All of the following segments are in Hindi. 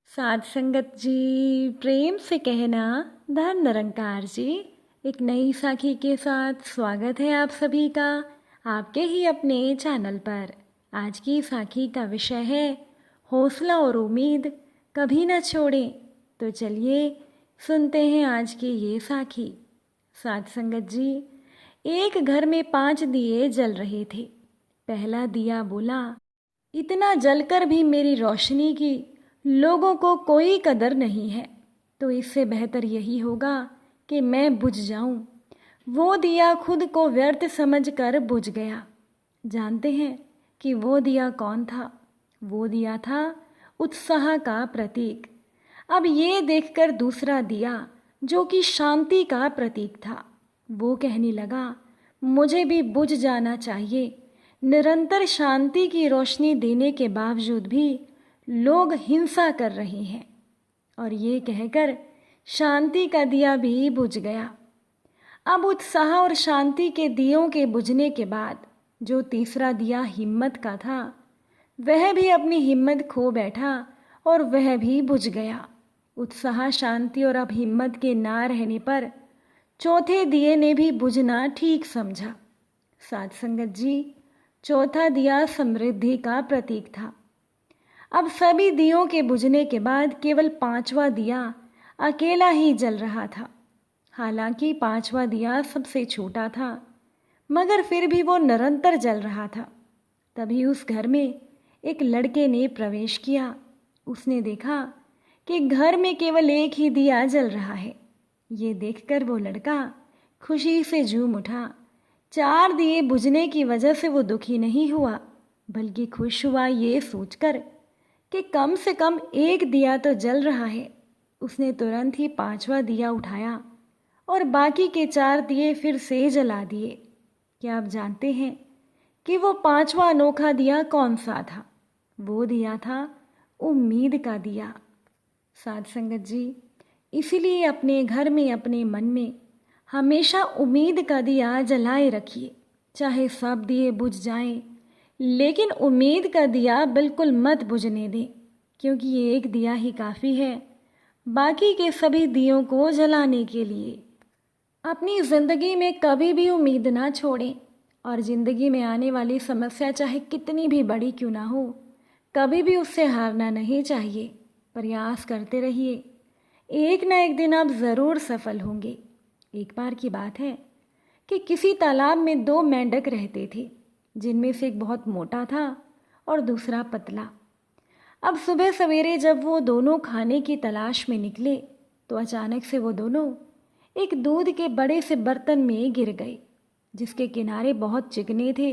साध संगत जी, प्रेम से कहना धन निरंकार जी। एक नई साखी के साथ स्वागत है आप सभी का आपके ही अपने चैनल पर। आज की साखी का विषय है हौसला और उम्मीद कभी न छोड़ें। तो चलिए सुनते हैं आज की ये साखी। साध संगत जी, एक घर में 5 दिए जल रहे थे। पहला दिया बोला, इतना जलकर भी मेरी रोशनी की लोगों को कोई कदर नहीं है, तो इससे बेहतर यही होगा कि मैं बुझ जाऊं। वो दिया खुद को व्यर्थ समझकर बुझ गया। जानते हैं कि वो दिया कौन था? वो दिया था उत्साह का प्रतीक। अब ये देखकर दूसरा दिया, जो कि शांति का प्रतीक था, वो कहने लगा, मुझे भी बुझ जाना चाहिए। निरंतर शांति की रोशनी देने के बावजूद भी लोग हिंसा कर रहे हैं। और ये कहकर शांति का दिया भी बुझ गया। अब उत्साह और शांति के दियों के बुझने के बाद जो तीसरा दिया हिम्मत का था, वह भी अपनी हिम्मत खो बैठा और वह भी बुझ गया। उत्साह, शांति और अब हिम्मत के ना रहने पर चौथे दिए ने भी बुझना ठीक समझा। साध संगत जी, चौथा दिया समृद्धि का प्रतीक था। अब सभी दियों के बुझने के बाद केवल 5वां दिया अकेला ही जल रहा था। हालांकि 5वां दिया सबसे छोटा था, मगर फिर भी वो निरंतर जल रहा था। तभी उस घर में एक लड़के ने प्रवेश किया। उसने देखा कि घर में केवल एक ही दिया जल रहा है। ये देखकर वो लड़का खुशी से झूम उठा। 4 दिए बुझने की वजह से वो दुखी नहीं हुआ, बल्कि खुश हुआ ये सोचकर कि कम से कम एक दिया तो जल रहा है। उसने तुरंत ही 5वां दिया उठाया और बाकी के 4 दिए फिर से जला दिए। क्या आप जानते हैं कि वो 5वां अनोखा दिया कौन सा था? वो दिया था उम्मीद का दिया। साध संगत जी, इसीलिए अपने घर में, अपने मन में हमेशा उम्मीद का दिया जलाए रखिए। चाहे सब दिए बुझ जाएं, लेकिन उम्मीद का दिया बिल्कुल मत बुझने दें, क्योंकि ये एक दिया ही काफ़ी है बाकी के सभी दियों को जलाने के लिए। अपनी ज़िंदगी में कभी भी उम्मीद ना छोड़ें, और ज़िंदगी में आने वाली समस्या चाहे कितनी भी बड़ी क्यों ना हो, कभी भी उससे हारना नहीं चाहिए। प्रयास करते रहिए, एक ना एक दिन आप ज़रूर सफल होंगे। एक बार की बात है कि किसी तालाब में 2 मेंढक रहते थे, जिनमें से एक बहुत मोटा था और दूसरा पतला। अब सुबह सवेरे जब वो दोनों खाने की तलाश में निकले, तो अचानक से वो दोनों एक दूध के बड़े से बर्तन में गिर गए, जिसके किनारे बहुत चिकने थे,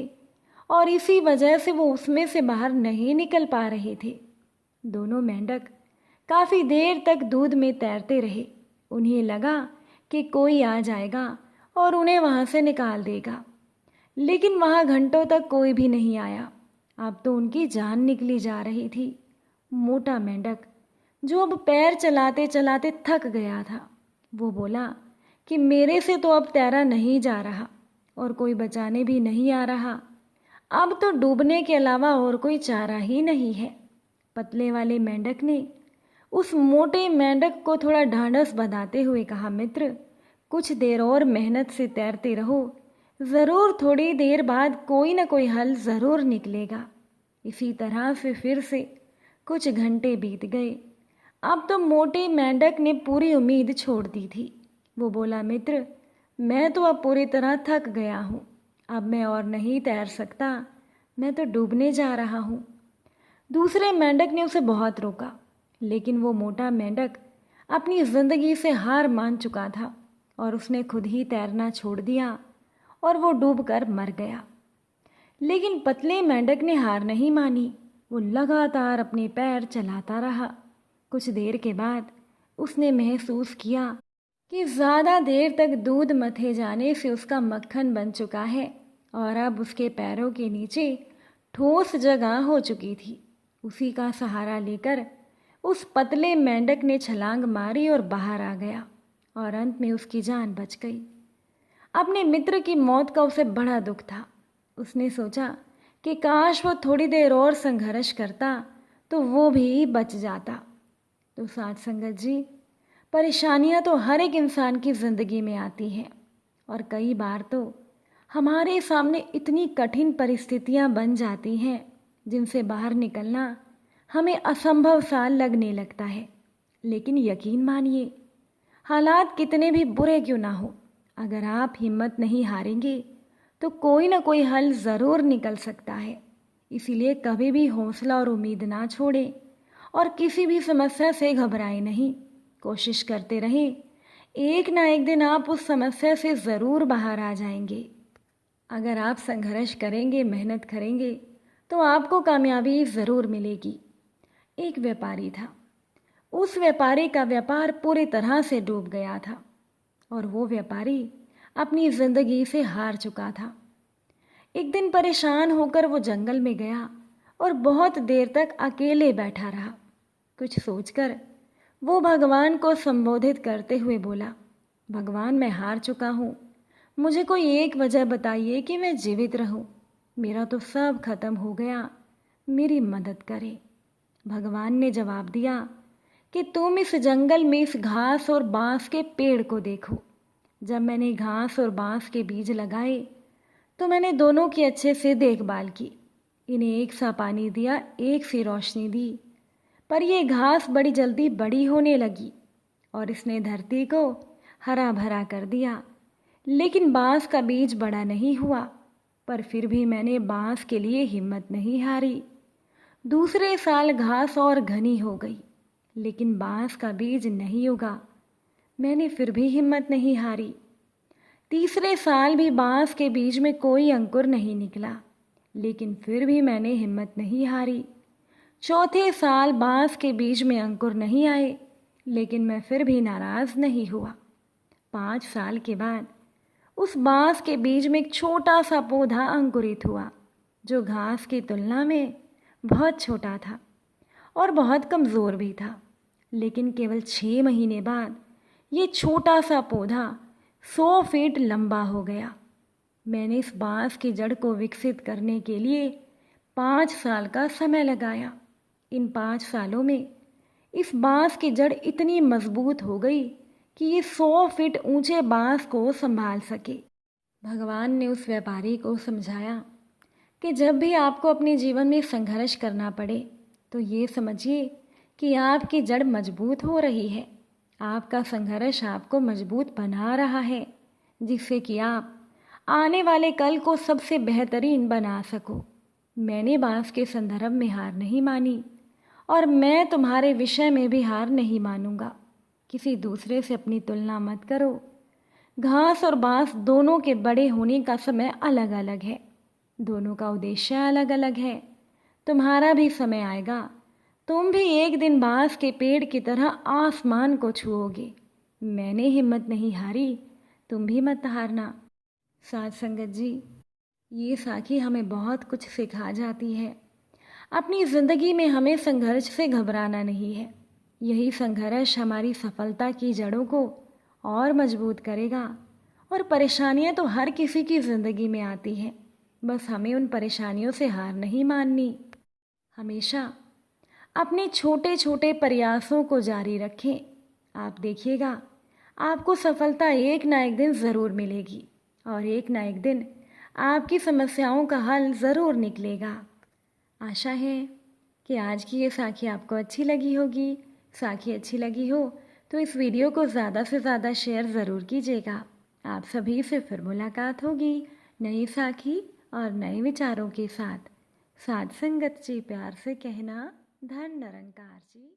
और इसी वजह से वो उसमें से बाहर नहीं निकल पा रहे थे। दोनों मेंढक काफ़ी देर तक दूध में तैरते रहे। उन्हें लगा कि कोई आ जाएगा और उन्हें वहाँ से निकाल देगा, लेकिन वहाँ घंटों तक कोई भी नहीं आया। अब तो उनकी जान निकली जा रही थी। मोटा मेंढक, जो अब पैर चलाते चलाते थक गया था, वो बोला कि मेरे से तो अब तैरा नहीं जा रहा और कोई बचाने भी नहीं आ रहा। अब तो डूबने के अलावा और कोई चारा ही नहीं है। पतले वाले मेंढक ने उस मोटे मेंढक को थोड़ा ढांढस बंधाते हुए कहा, मित्र, कुछ देर और मेहनत से तैरते रहो, ज़रूर थोड़ी देर बाद कोई ना कोई हल ज़रूर निकलेगा। इसी तरह से फिर से कुछ घंटे बीत गए। अब तो मोटे मेंढक ने पूरी उम्मीद छोड़ दी थी। वो बोला, मित्र, मैं तो अब पूरी तरह थक गया हूँ, अब मैं और नहीं तैर सकता, मैं तो डूबने जा रहा हूँ। दूसरे मेंढक ने उसे बहुत रोका, लेकिन वो मोटा मेंढक अपनी ज़िंदगी से हार मान चुका था और उसने खुद ही तैरना छोड़ दिया और वो डूबकर मर गया। लेकिन पतले मेंढक ने हार नहीं मानी। वो लगातार अपने पैर चलाता रहा। कुछ देर के बाद उसने महसूस किया कि ज़्यादा देर तक दूध मथे जाने से उसका मक्खन बन चुका है और अब उसके पैरों के नीचे ठोस जगह हो चुकी थी। उसी का सहारा लेकर उस पतले मेंढक ने छलांग मारी और बाहर आ गया, और अंत में उसकी जान बच गई। अपने मित्र की मौत का उसे बड़ा दुख था। उसने सोचा कि काश वो थोड़ी देर और संघर्ष करता तो वो भी बच जाता। तो साथ संगत जी, परेशानियां तो हर एक इंसान की ज़िंदगी में आती हैं और कई बार तो हमारे सामने इतनी कठिन परिस्थितियां बन जाती हैं जिनसे बाहर निकलना हमें असंभव सा लगने लगता है। लेकिन यकीन मानिए, हालात कितने भी बुरे क्यों ना हो, अगर आप हिम्मत नहीं हारेंगे तो कोई ना कोई हल ज़रूर निकल सकता है। इसीलिए कभी भी हौसला और उम्मीद ना छोड़ें और किसी भी समस्या से घबराएं नहीं। कोशिश करते रहें, एक ना एक दिन आप उस समस्या से ज़रूर बाहर आ जाएंगे। अगर आप संघर्ष करेंगे, मेहनत करेंगे तो आपको कामयाबी ज़रूर मिलेगी। एक व्यापारी था। उस व्यापारी का व्यापार पूरी तरह से डूब गया था और वो व्यापारी अपनी ज़िंदगी से हार चुका था। एक दिन परेशान होकर वो जंगल में गया और बहुत देर तक अकेले बैठा रहा। कुछ सोचकर वो भगवान को संबोधित करते हुए बोला, भगवान, मैं हार चुका हूँ, मुझे कोई एक वजह बताइए कि मैं जीवित रहूं। मेरा तो सब खत्म हो गया, मेरी मदद करें। भगवान ने जवाब दिया कि तुम इस जंगल में इस घास और बांस के पेड़ को देखो। जब मैंने घास और बांस के बीज लगाए तो मैंने दोनों की अच्छे से देखभाल की, इन्हें एक सा पानी दिया, एक सी रोशनी दी, पर यह घास बड़ी जल्दी बड़ी होने लगी और इसने धरती को हरा भरा कर दिया। लेकिन बांस का बीज बड़ा नहीं हुआ, पर फिर भी मैंने बांस के लिए हिम्मत नहीं हारी। दूसरे साल घास और घनी हो गई, लेकिन बांस का बीज नहीं उगा। मैंने फिर भी हिम्मत नहीं हारी। तीसरे साल भी बांस के बीज में कोई अंकुर नहीं निकला, लेकिन फिर भी मैंने हिम्मत नहीं हारी। चौथे साल बांस के बीज में अंकुर नहीं आए, लेकिन मैं फिर भी नाराज नहीं हुआ। 5 साल के बाद उस बांस के बीज में एक छोटा सा पौधा अंकुरित हुआ, जो घास की तुलना में बहुत छोटा था और बहुत कमज़ोर भी था। लेकिन केवल 6 महीने बाद ये छोटा सा पौधा 100 फीट लंबा हो गया। मैंने इस बांस की जड़ को विकसित करने के लिए 5 साल का समय लगाया। इन 5 सालों में इस बांस की जड़ इतनी मजबूत हो गई कि ये 100 फीट ऊंचे बांस को संभाल सके। भगवान ने उस व्यापारी को समझाया कि जब भी आपको अपने जीवन में संघर्ष करना पड़े तो ये समझिए कि आपकी जड़ मजबूत हो रही है। आपका संघर्ष आपको मजबूत बना रहा है, जिससे कि आप आने वाले कल को सबसे बेहतरीन बना सको। मैंने बांस के संदर्भ में हार नहीं मानी और मैं तुम्हारे विषय में भी हार नहीं मानूंगा। किसी दूसरे से अपनी तुलना मत करो। घास और बांस दोनों के बड़े होने का समय अलग अलग है, दोनों का उद्देश्य अलग अलग है। तुम्हारा भी समय आएगा, तुम भी एक दिन बांस के पेड़ की तरह आसमान को छुओगे। मैंने हिम्मत नहीं हारी, तुम भी मत हारना। साथ संगत जी, ये साखी हमें बहुत कुछ सिखा जाती है। अपनी ज़िंदगी में हमें संघर्ष से घबराना नहीं है। यही संघर्ष हमारी सफलता की जड़ों को और मजबूत करेगा। और परेशानियां तो हर किसी की ज़िंदगी में आती हैं, बस हमें उन परेशानियों से हार नहीं माननी। हमेशा अपने छोटे छोटे प्रयासों को जारी रखें। आप देखिएगा, आपको सफलता एक ना एक दिन ज़रूर मिलेगी और एक ना एक दिन आपकी समस्याओं का हल ज़रूर निकलेगा। आशा है कि आज की ये साखी आपको अच्छी लगी होगी। साखी अच्छी लगी हो तो इस वीडियो को ज़्यादा से ज़्यादा शेयर ज़रूर कीजिएगा। आप सभी से फिर मुलाकात होगी नई साखी और नए विचारों के साथ। साथ संगत जी, प्यार से कहना, धन निरंकार जी।